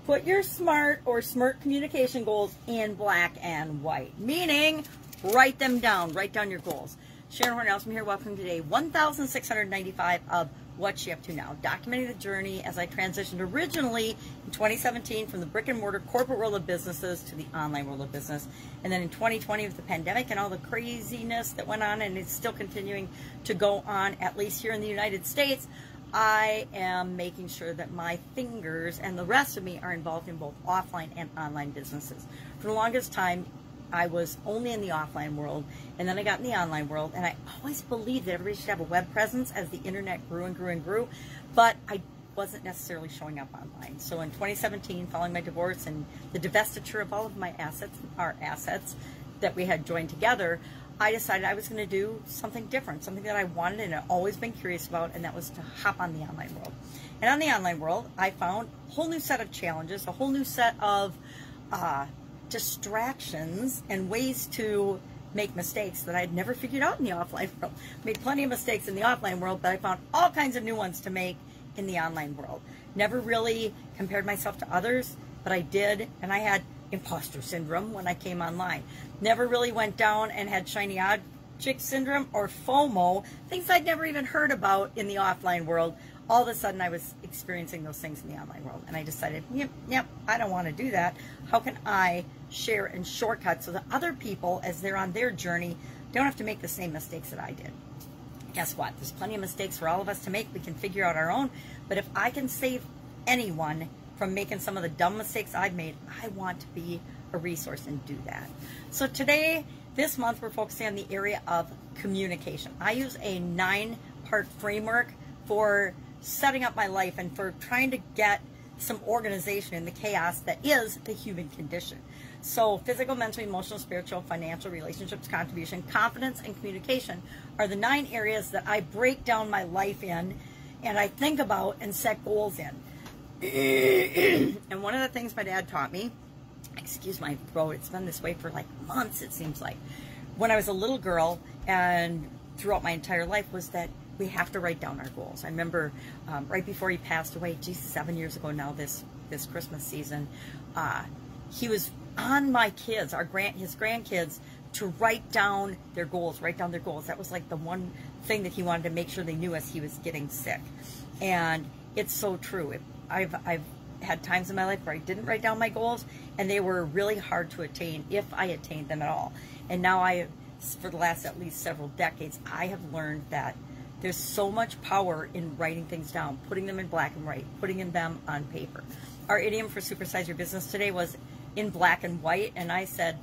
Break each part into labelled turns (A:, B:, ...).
A: put your SMART or SMART communication goals in black and white, meaning write them down. Write down your goals. Sharon Horne-Ellstrom here. Welcome to day 1695 of What's She Up To Now, documenting the journey as I transitioned originally in 2017 from the brick and mortar corporate world of businesses to the online world of business. And then in 2020 with the pandemic and all the craziness that went on, and it's still continuing to go on, at least here in the United States, I am making sure that my fingers and the rest of me are involved in both offline and online businesses. For the longest time, I was only in the offline world, and then I got in the online world, and I always believed that everybody should have a web presence as the internet grew and grew and grew, but I wasn't necessarily showing up online. So in 2017, following my divorce and the divestiture of all of my assets, our assets that we had joined together, I decided I was going to do something different, something that I wanted and I've always been curious about, and that was to hop on the online world. And on the online world, I found a whole new set of challenges, a whole new set of distractions and ways to make mistakes that I had never figured out in the offline world. Made plenty of mistakes in the offline world, but I found all kinds of new ones to make in the online world. Never really compared myself to others, but I did, and I had imposter syndrome when I came online. Never really went down and had shiny object syndrome or FOMO, things I'd never even heard about in the offline world. All of a sudden I was experiencing those things in the online world, and I decided, yep, I don't want to do that. How can I share and shortcut so that other people, as they're on their journey, don't have to make the same mistakes that I did? Guess what? There's plenty of mistakes for all of us to make. We can figure out our own, but if I can save anyone from making some of the dumb mistakes I've made, I want to be a resource and do that. So today, this month, we're focusing on the area of communication. I use a 9-part framework for setting up my life and for trying to get some organization in the chaos that is the human condition. So physical, mental, emotional, spiritual, financial, relationships, contribution, confidence, and communication are the 9 areas that I break down my life in, and I think about and set goals in. And one of the things my dad taught me, excuse my throat, it's been this way for like months, it seems like, when I was a little girl and throughout my entire life, was that we have to write down our goals. I remember right before he passed away, 7 years ago now, this Christmas season, he was on my kids, his grandkids, to write down their goals, That was like the one thing that he wanted to make sure they knew as he was getting sick. And it's so true. I've had times in my life where I didn't write down my goals, and they were really hard to attain, if I attained them at all. And now for the last at least several decades, I have learned that there's so much power in writing things down, putting them in black and white, putting them on paper. Our idiom for Supersize Your Business today was in black and white, and I said,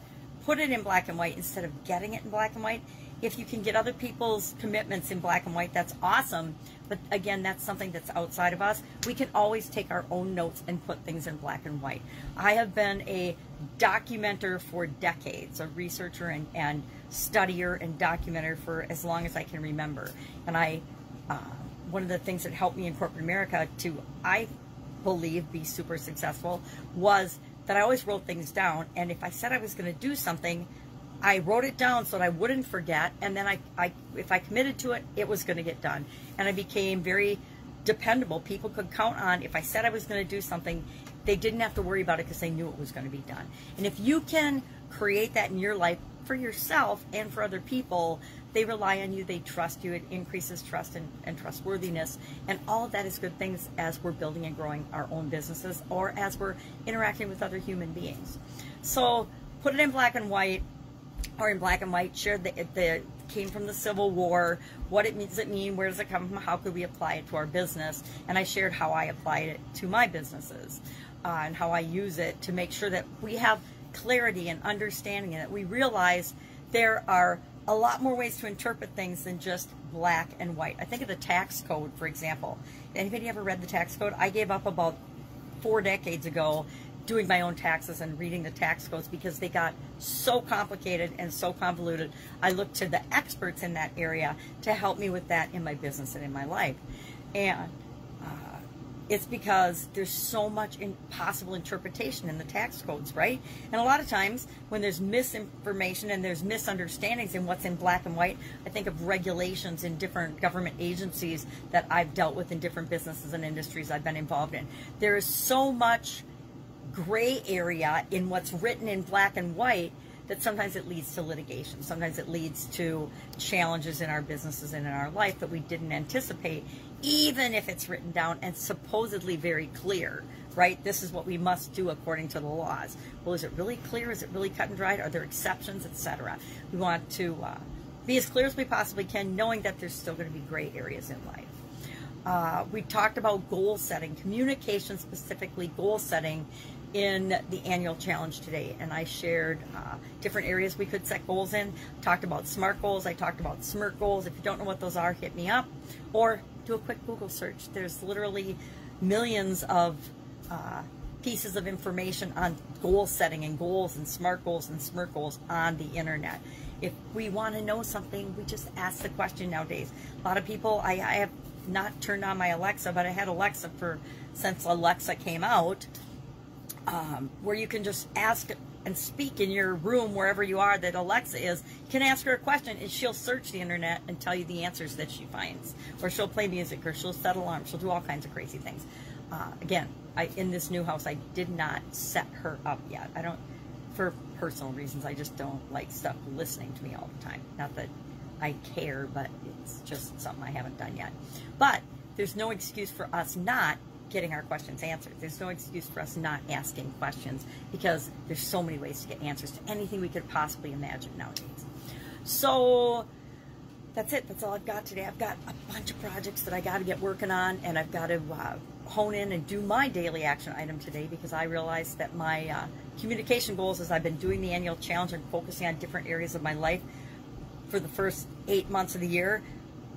A: put it in black and white instead of getting it in black and white. If you can get other people's commitments in black and white, that's awesome. But again, that's something that's outside of us. We can always take our own notes and put things in black and white. I have been a documenter for decades, a researcher and studier and documenter for as long as I can remember. And one of the things that helped me in corporate America to, I believe, be super successful was that I always wrote things down. And if I said I was going to do something, I wrote it down so that I wouldn't forget, and then if I committed to it, it was going to get done. And I became very dependable. People could count on, if I said I was going to do something, they didn't have to worry about it because they knew it was going to be done. And if you can create that in your life for yourself and for other people, they rely on you, they trust you, it increases trust and trustworthiness. And all of that is good things as we're building and growing our own businesses or as we're interacting with other human beings. So put it in black and white, or in black and white, shared the came from the Civil War, what it does it mean, where does it come from, how could we apply it to our business, and I shared how I applied it to my businesses and how I use it to make sure that we have clarity and understanding, and that we realize there are a lot more ways to interpret things than just black and white. I think of the tax code, for example. Anybody ever read the tax code? I gave up about 4 decades ago doing my own taxes and reading the tax codes because they got so complicated and so convoluted. I looked to the experts in that area to help me with that in my business and in my life. And it's because there's so much possible interpretation in the tax codes, right? And a lot of times when there's misinformation and there's misunderstandings in what's in black and white, I think of regulations in different government agencies that I've dealt with in different businesses and industries I've been involved in. There is so much gray area in what's written in black and white that sometimes it leads to litigation. Sometimes it leads to challenges in our businesses and in our life that we didn't anticipate, even if it's written down and supposedly very clear, right? This is what we must do according to the laws. Well, is it really clear? Is it really cut and dried? Are there exceptions, etc.? We want to be as clear as we possibly can, knowing that there's still going to be gray areas in life. We talked about goal setting, communication specifically, goal setting in the annual challenge today, and I shared different areas we could set goals in. Talked about SMART goals, I talked about SMIRT goals. If you don't know what those are, hit me up or do a quick Google search. There's literally millions of pieces of information on goal setting and goals and SMART goals and SMIRT goals on the internet. If we want to know something, we just ask the question nowadays. A lot of people, I have not turned on my Alexa, but I had Alexa since Alexa came out, where you can just ask and speak in your room, wherever you are that Alexa is. You can ask her a question and she'll search the internet and tell you the answers that she finds. Or she'll play music, or she'll set alarms, she'll do all kinds of crazy things. Again, in this new house, I did not set her up yet. I don't, for personal reasons, I just don't like stuff listening to me all the time. Not that I care, but it's just something I haven't done yet. But there's no excuse for us not getting our questions answered. There's no excuse for us not asking questions, because there's so many ways to get answers to anything we could possibly imagine nowadays. So that's it. That's all I've got today. I've got a bunch of projects that I got to get working on, and I've got to hone in and do my daily action item today, because I realized that my communication goals, as I've been doing the annual challenge and focusing on different areas of my life for the first 8 months of the year,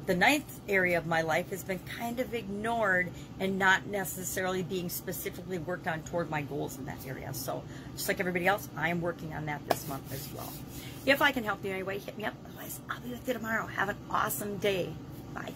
A: the 9th area of my life has been kind of ignored and not necessarily being specifically worked on toward my goals in that area. So just like everybody else, I am working on that this month as well. If I can help you in any way, hit me up. Otherwise, I'll be with you tomorrow. Have an awesome day. Bye.